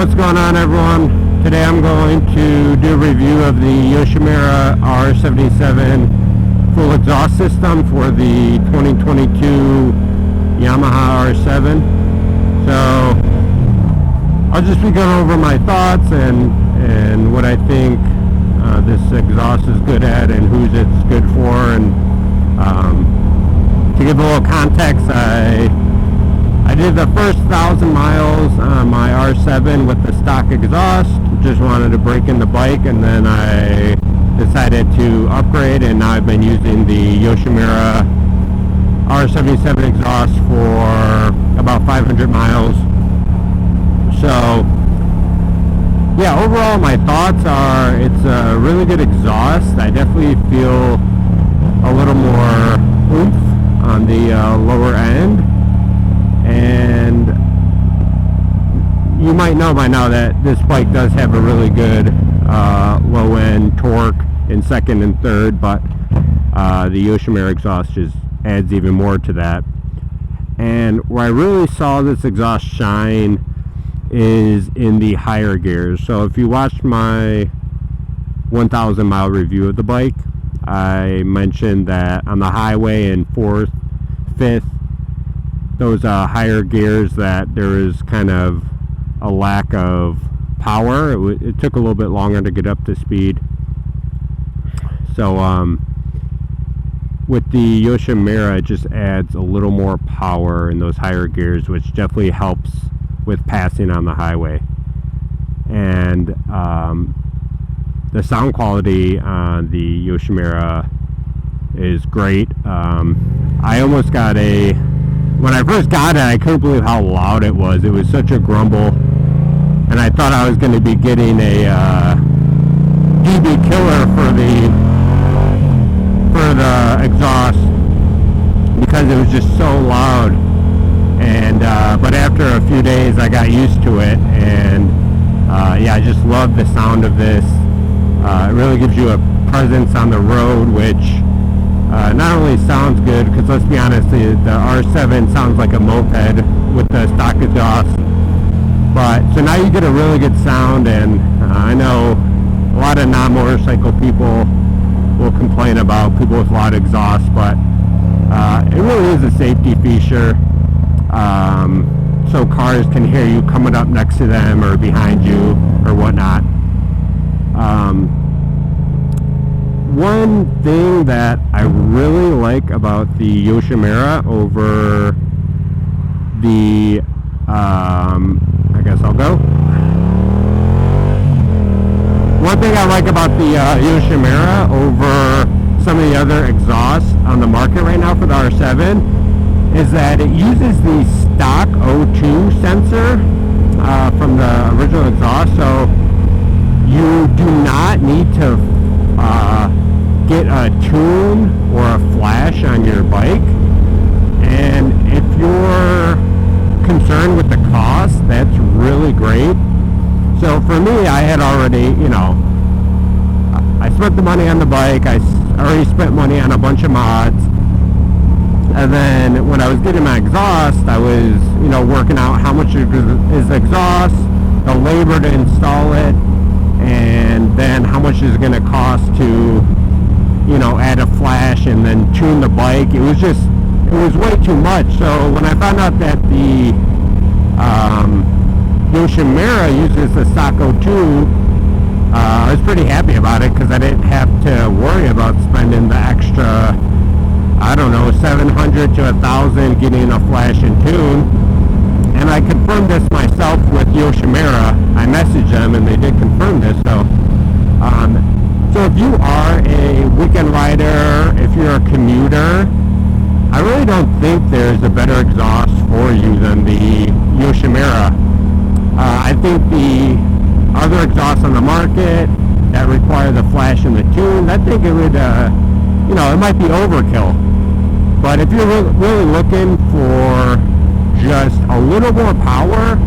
What's going on, everyone? Today I'm going to do a review of the Yoshimura R77 Full Exhaust system for the 2022 Yamaha R7. So I'll just be going over my thoughts and what I think this exhaust is good at and who's it's good for. And to give a little context, I did the first 1,000 miles on my R7 with the stock exhaust. Just wanted to break in the bike, and then I decided to upgrade, and now I've been using the Yoshimura R77 exhaust for about 500 miles. So yeah, overall my thoughts are it's a really good exhaust. I definitely feel a little more oomph on the lower end. And you might know by now that this bike does have a really good low end torque in second and third, but the Yoshimura exhaust just adds even more to that. And where I really saw this exhaust shine is in the higher gears. So if you watched my 1,000 mile review of the bike, I mentioned that on the highway in 4th, 5th, those higher gears, that there is kind of a lack of power. It took a little bit longer to get up to speed. So with the Yoshimura, it just adds a little more power in those higher gears, which definitely helps with passing on the highway. And the sound quality on the Yoshimura is great. I almost got when I first got it, I couldn't believe how loud it was. It was such a grumble, and I thought I was going to be getting a dB killer for the exhaust, because it was just so loud. And but after a few days, I got used to it, and yeah, I just love the sound of this. It really gives you a presence on the road, which not only sounds good, because let's be honest, the R7 sounds like a moped with the stock exhaust, but so now you get a really good sound. And I know a lot of non-motorcycle people will complain about people with loud exhaust, but it really is a safety feature, so cars can hear you coming up next to them or behind you or whatnot. One thing that I really like about the Yoshimura over the, I guess I'll go. One thing I like about the Yoshimura over some of the other exhausts on the market right now for the R7 is that it uses the stock O2 sensor from the original exhaust, so you do not need to get a tune or a flash on your bike. And if you're concerned with the cost, that's really great. So for me, I had already, I spent the money on the bike. I already spent money on a bunch of mods. And then when I was getting my exhaust, I was, working out how much is the exhaust, the labor to install it, and then how much is it going to cost to, add a flash and then tune the bike. It was way too much. So when I found out that the Yoshimura uses the stock O2, I was pretty happy about it, because I didn't have to worry about spending the extra, I don't know, $700 to $1,000 getting a flash and tune. And I confirmed this myself with Yoshimura. I messaged them and they did confirm this. So if you are a weekend rider, if you're a commuter, I really don't think there's a better exhaust for you than the Yoshimura. I think the other exhausts on the market that require the flash and the tune, I think it would, it might be overkill. But if you're really looking for just a little more power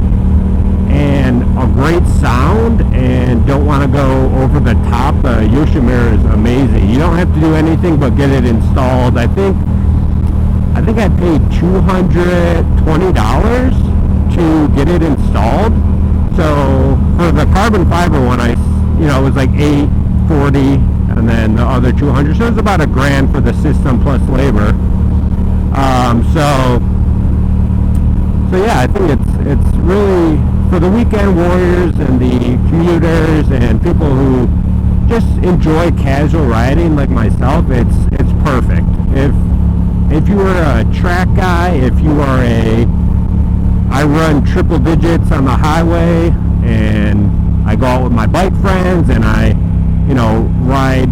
and a great sound and don't want to go over the top, the Yoshimura is amazing. You don't have to do anything but get it installed. I think I paid $220 to get it installed. So carbon fiber one, it was like $840, and then the other $200. So it's about $1,000 for the system plus labor. So yeah, I think it's really for the weekend warriors and the commuters and people who just enjoy casual riding like myself. It's perfect. If you are a track guy, if you are I run triple digits on the highway and I go out with my bike friends and I ride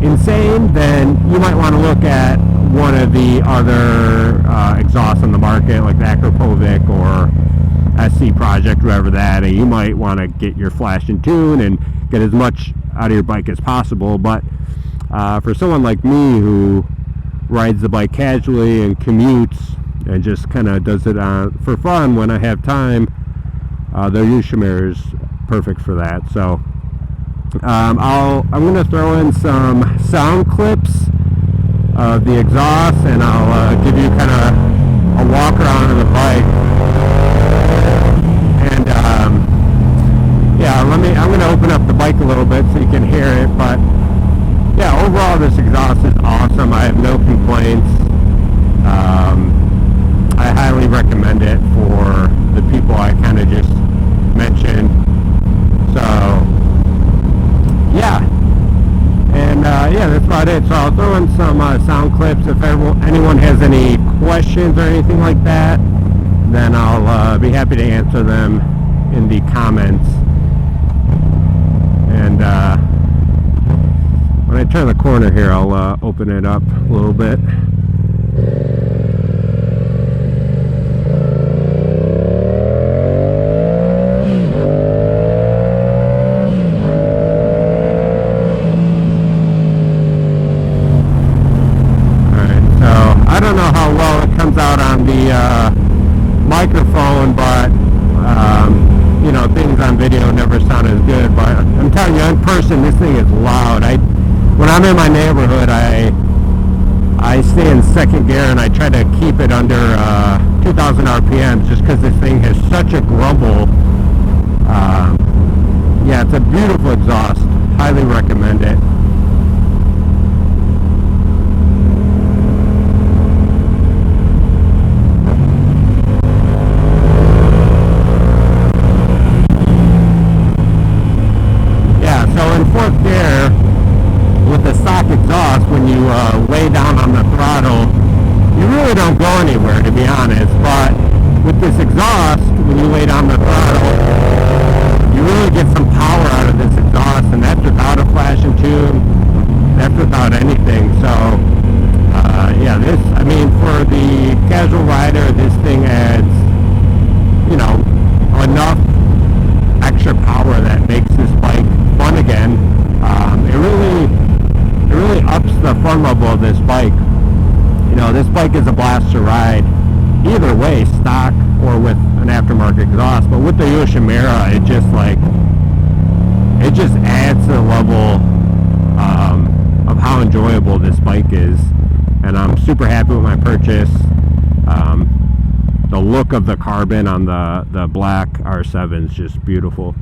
insane, then you might want to look at one of the other exhausts on the market, like the Akrapovic or SC Project, whoever that, and you might want to get your flash in tune and get as much out of your bike as possible. But for someone like me who rides the bike casually and commutes and just kind of does it for fun when I have time, the Yoshimura is perfect for that. So I'm going to throw in some sound clips of the exhaust, and I'll give you kind of a walk around of the bike. And yeah, I'm going to open up the bike a little bit so you can hear it. But yeah, overall this exhaust is awesome. I have no complaints. I highly recommend it for the people I kind of just mentioned. So yeah, and yeah, that's about it. So I'll throw in some sound clips. If anyone has any questions or anything like that, then I'll be happy to answer them in the comments. And when I turn the corner here, I'll open it up a little bit. I don't know how well it comes out on the microphone, but things on video never sound as good. But I'm telling you, in person, this thing is loud. When I'm in my neighborhood, I stay in second gear and I try to keep it under 2,000 RPMs, just because this thing has such a grumble. Yeah, it's a beautiful exhaust. Highly recommend it. Fourth gear with the stock exhaust, when you lay down on the throttle, you really don't go anywhere, to be honest. But with this exhaust, when you lay down the throttle, you really get some power out of this exhaust, and that's without a flash and tune. That's without anything. So yeah, for the casual rider, this thing adds enough extra power that makes this bike fun again. It really ups the fun level of this bike. This bike is a blast to ride either way, stock or with an aftermarket exhaust. But with the Yoshimura, it just adds to the level of how enjoyable this bike is, and I'm super happy with my purchase. The look of the carbon on the black R7 is just beautiful.